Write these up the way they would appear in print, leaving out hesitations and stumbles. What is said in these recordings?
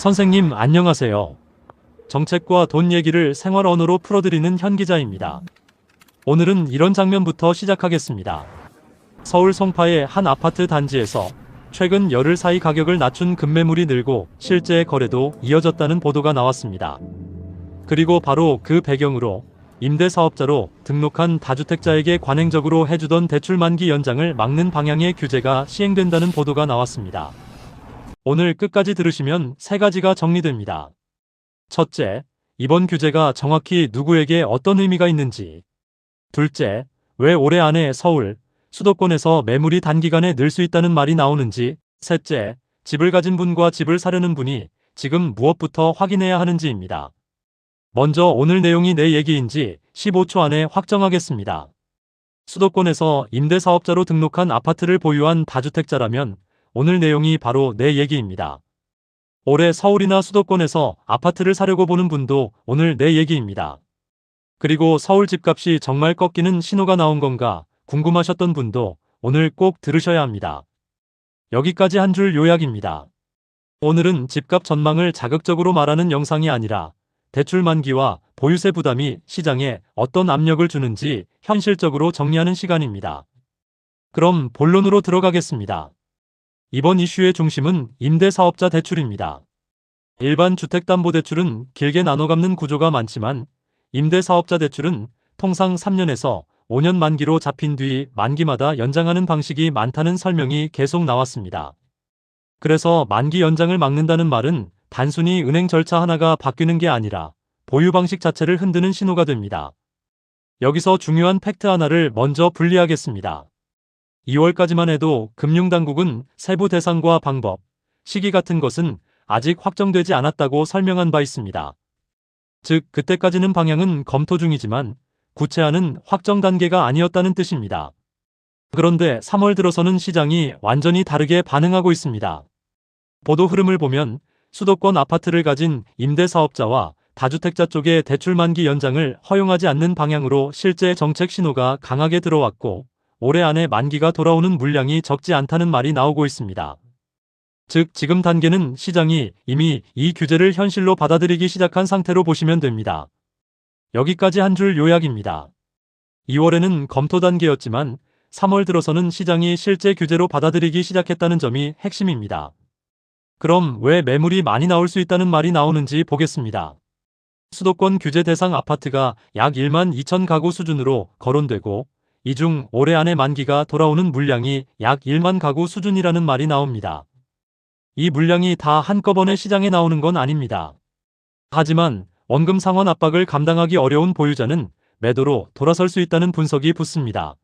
선생님 안녕하세요. 정책과 돈 얘기를 생활 언어로 풀어드리는 현 기자입니다. 오늘은 이런 장면부터 시작하겠습니다. 서울 송파의 한 아파트 단지에서 최근 열흘 사이 가격을 낮춘 급매물이 늘고 실제 거래도 이어졌다는 보도가 나왔습니다. 그리고 바로 그 배경으로 임대사업자로 등록한 다주택자에게 관행적으로 해주던 대출 만기 연장을 막는 방향의 규제가 시행된다는 보도가 나왔습니다. 오늘 끝까지 들으시면 세 가지가 정리됩니다. 첫째, 이번 규제가 정확히 누구에게 어떤 의미가 있는지. 둘째, 왜 올해 안에 서울, 수도권에서 매물이 단기간에 늘 수 있다는 말이 나오는지. 셋째, 집을 가진 분과 집을 사려는 분이 지금 무엇부터 확인해야 하는지입니다. 먼저 오늘 내용이 내 얘기인지 15초 안에 확정하겠습니다. 수도권에서 임대사업자로 등록한 아파트를 보유한 다주택자라면 오늘 내용이 바로 내 얘기입니다. 올해 서울이나 수도권에서 아파트를 사려고 보는 분도 오늘 내 얘기입니다. 그리고 서울 집값이 정말 꺾이는 신호가 나온 건가 궁금하셨던 분도 오늘 꼭 들으셔야 합니다. 여기까지 한 줄 요약입니다. 오늘은 집값 전망을 자극적으로 말하는 영상이 아니라 대출 만기와 보유세 부담이 시장에 어떤 압력을 주는지 현실적으로 정리하는 시간입니다. 그럼 본론으로 들어가겠습니다. 이번 이슈의 중심은 임대사업자 대출입니다. 일반 주택담보대출은 길게 나눠 갚는 구조가 많지만 임대사업자 대출은 통상 3년에서 5년 만기로 잡힌 뒤 만기마다 연장하는 방식이 많다는 설명이 계속 나왔습니다. 그래서 만기 연장을 막는다는 말은 단순히 은행 절차 하나가 바뀌는 게 아니라 보유 방식 자체를 흔드는 신호가 됩니다. 여기서 중요한 팩트 하나를 먼저 분리하겠습니다. 2월까지만 해도 금융당국은 세부 대상과 방법, 시기 같은 것은 아직 확정되지 않았다고 설명한 바 있습니다. 즉, 그때까지는 방향은 검토 중이지만 구체화는 확정 단계가 아니었다는 뜻입니다. 그런데 3월 들어서는 시장이 완전히 다르게 반응하고 있습니다. 보도 흐름을 보면 수도권 아파트를 가진 임대사업자와 다주택자 쪽의 대출 만기 연장을 허용하지 않는 방향으로 실제 정책 신호가 강하게 들어왔고 올해 안에 만기가 돌아오는 물량이 적지 않다는 말이 나오고 있습니다. 즉, 지금 단계는 시장이 이미 이 규제를 현실로 받아들이기 시작한 상태로 보시면 됩니다. 여기까지 한 줄 요약입니다. 2월에는 검토 단계였지만 3월 들어서는 시장이 실제 규제로 받아들이기 시작했다는 점이 핵심입니다. 그럼 왜 매물이 많이 나올 수 있다는 말이 나오는지 보겠습니다. 수도권 규제 대상 아파트가 약 1만 2천 가구 수준으로 거론되고 이 중 올해 안에 만기가 돌아오는 물량이 약 1만 가구 수준이라는 말이 나옵니다. 이 물량이 다 한꺼번에 시장에 나오는 건 아닙니다. 하지만 원금 상환 압박을 감당하기 어려운 보유자는 매도로 돌아설 수 있다는 분석이 붙습니다.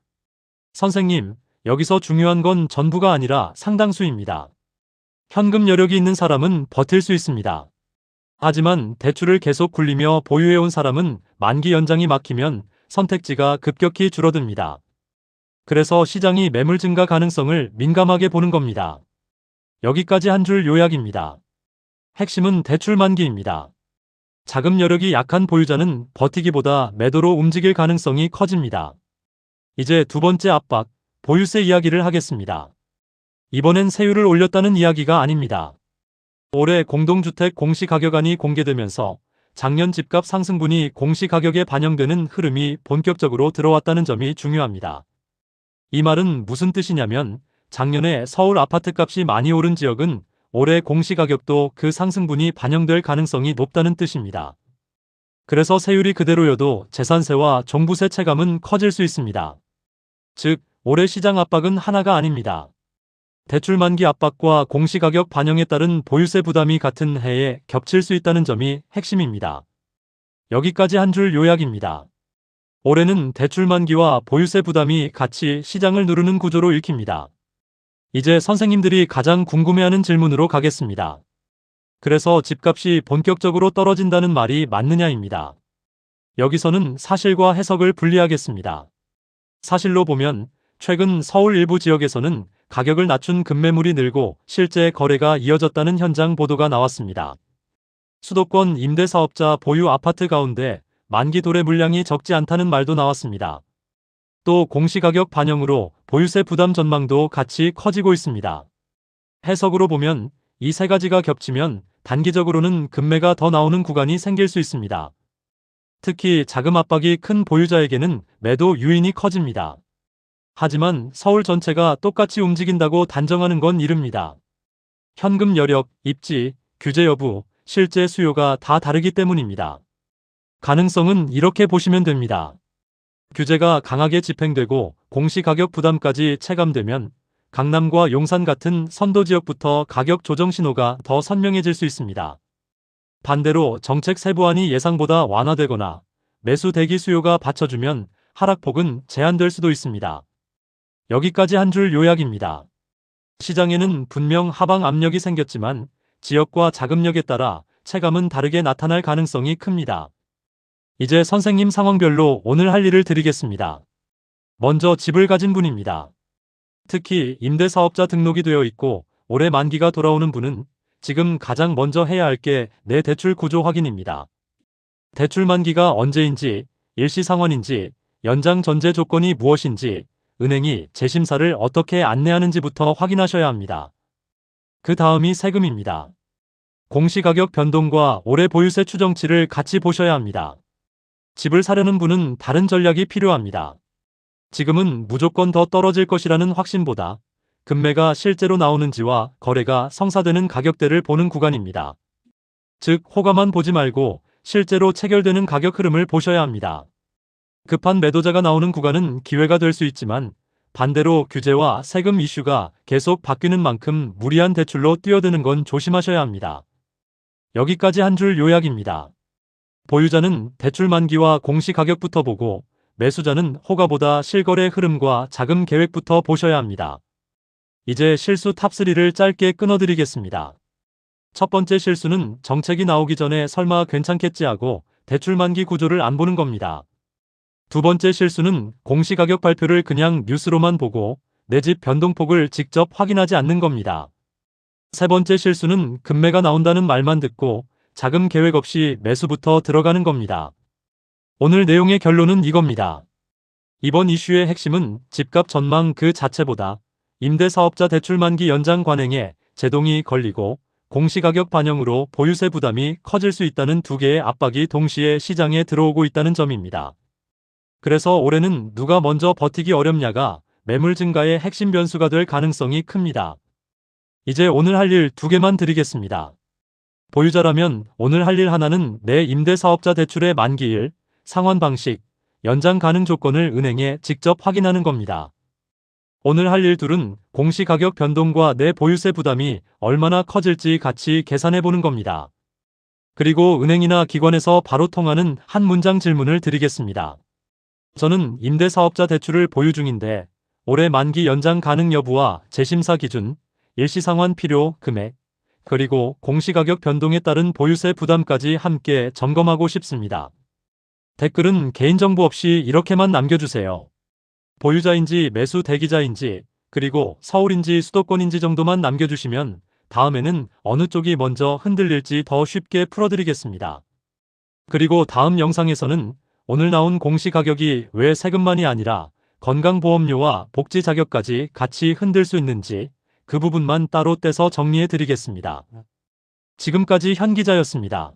선생님, 여기서 중요한 건 전부가 아니라 상당수입니다. 현금 여력이 있는 사람은 버틸 수 있습니다. 하지만 대출을 계속 굴리며 보유해온 사람은 만기 연장이 막히면 선택지가 급격히 줄어듭니다. 그래서 시장이 매물 증가 가능성을 민감하게 보는 겁니다. 여기까지 한 줄 요약입니다. 핵심은 대출 만기입니다. 자금 여력이 약한 보유자는 버티기보다 매도로 움직일 가능성이 커집니다. 이제 두 번째 압박, 보유세 이야기를 하겠습니다. 이번엔 세율을 올렸다는 이야기가 아닙니다. 올해 공동주택 공시가격안이 공개되면서 작년 집값 상승분이 공시가격에 반영되는 흐름이 본격적으로 들어왔다는 점이 중요합니다. 이 말은 무슨 뜻이냐면 작년에 서울 아파트값이 많이 오른 지역은 올해 공시가격도 그 상승분이 반영될 가능성이 높다는 뜻입니다. 그래서 세율이 그대로여도 재산세와 종부세 체감은 커질 수 있습니다. 즉, 올해 시장 압박은 하나가 아닙니다. 대출 만기 압박과 공시가격 반영에 따른 보유세 부담이 같은 해에 겹칠 수 있다는 점이 핵심입니다. 여기까지 한 줄 요약입니다. 올해는 대출 만기와 보유세 부담이 같이 시장을 누르는 구조로 읽힙니다. 이제 선생님들이 가장 궁금해하는 질문으로 가겠습니다. 그래서 집값이 본격적으로 떨어진다는 말이 맞느냐입니다. 여기서는 사실과 해석을 분리하겠습니다. 사실로 보면 최근 서울 일부 지역에서는 가격을 낮춘 급매물이 늘고 실제 거래가 이어졌다는 현장 보도가 나왔습니다. 수도권 임대사업자 보유 아파트 가운데 만기 도래 물량이 적지 않다는 말도 나왔습니다. 또 공시가격 반영으로 보유세 부담 전망도 같이 커지고 있습니다. 해석으로 보면 이 세 가지가 겹치면 단기적으로는 금매가 더 나오는 구간이 생길 수 있습니다. 특히 자금 압박이 큰 보유자에게는 매도 요인이 커집니다. 하지만 서울 전체가 똑같이 움직인다고 단정하는 건 이릅니다. 현금 여력, 입지, 규제 여부, 실제 수요가 다 다르기 때문입니다. 가능성은 이렇게 보시면 됩니다. 규제가 강하게 집행되고 공시가격 부담까지 체감되면 강남과 용산 같은 선도 지역부터 가격 조정 신호가 더 선명해질 수 있습니다. 반대로 정책 세부안이 예상보다 완화되거나 매수 대기 수요가 받쳐주면 하락폭은 제한될 수도 있습니다. 여기까지 한 줄 요약입니다. 시장에는 분명 하방 압력이 생겼지만 지역과 자금력에 따라 체감은 다르게 나타날 가능성이 큽니다. 이제 선생님 상황별로 오늘 할 일을 드리겠습니다. 먼저 집을 가진 분입니다. 특히 임대사업자 등록이 되어 있고 올해 만기가 돌아오는 분은 지금 가장 먼저 해야 할 게 내 대출 구조 확인입니다. 대출 만기가 언제인지, 일시상환인지, 연장 전제 조건이 무엇인지, 은행이 재심사를 어떻게 안내하는지부터 확인하셔야 합니다. 그 다음이 세금입니다. 공시가격 변동과 올해 보유세 추정치를 같이 보셔야 합니다. 집을 사려는 분은 다른 전략이 필요합니다. 지금은 무조건 더 떨어질 것이라는 확신보다 금매가 실제로 나오는지와 거래가 성사되는 가격대를 보는 구간입니다. 즉, 호가만 보지 말고 실제로 체결되는 가격 흐름을 보셔야 합니다. 급한 매도자가 나오는 구간은 기회가 될 수 있지만 반대로 규제와 세금 이슈가 계속 바뀌는 만큼 무리한 대출로 뛰어드는 건 조심하셔야 합니다. 여기까지 한 줄 요약입니다. 보유자는 대출 만기와 공시가격부터 보고 매수자는 호가보다 실거래 흐름과 자금 계획부터 보셔야 합니다. 이제 실수 탑3를 짧게 끊어드리겠습니다. 첫 번째 실수는 정책이 나오기 전에 설마 괜찮겠지 하고 대출 만기 구조를 안 보는 겁니다. 두 번째 실수는 공시가격 발표를 그냥 뉴스로만 보고 내 집 변동폭을 직접 확인하지 않는 겁니다. 세 번째 실수는 금매가 나온다는 말만 듣고 자금 계획 없이 매수부터 들어가는 겁니다. 오늘 내용의 결론은 이겁니다. 이번 이슈의 핵심은 집값 전망 그 자체보다 임대사업자 대출 만기 연장 관행에 제동이 걸리고 공시가격 반영으로 보유세 부담이 커질 수 있다는 두 개의 압박이 동시에 시장에 들어오고 있다는 점입니다. 그래서 올해는 누가 먼저 버티기 어렵냐가 매물 증가의 핵심 변수가 될 가능성이 큽니다. 이제 오늘 할 일 두 개만 드리겠습니다. 보유자라면 오늘 할 일 하나는 내 임대사업자 대출의 만기일, 상환 방식, 연장 가능 조건을 은행에 직접 확인하는 겁니다. 오늘 할 일 둘은 공시가격 변동과 내 보유세 부담이 얼마나 커질지 같이 계산해 보는 겁니다. 그리고 은행이나 기관에서 바로 통하는 한 문장 질문을 드리겠습니다. 저는 임대사업자 대출을 보유 중인데 올해 만기 연장 가능 여부와 재심사 기준, 일시상환 필요 금액, 그리고 공시가격 변동에 따른 보유세 부담까지 함께 점검하고 싶습니다. 댓글은 개인정보 없이 이렇게만 남겨주세요. 보유자인지 매수 대기자인지 그리고 서울인지 수도권인지 정도만 남겨주시면 다음에는 어느 쪽이 먼저 흔들릴지 더 쉽게 풀어드리겠습니다. 그리고 다음 영상에서는 오늘 나온 공시가격이 왜 세금만이 아니라 건강보험료와 복지 자격까지 같이 흔들 수 있는지 그 부분만 따로 떼서 정리해 드리겠습니다. 지금까지 현 기자였습니다.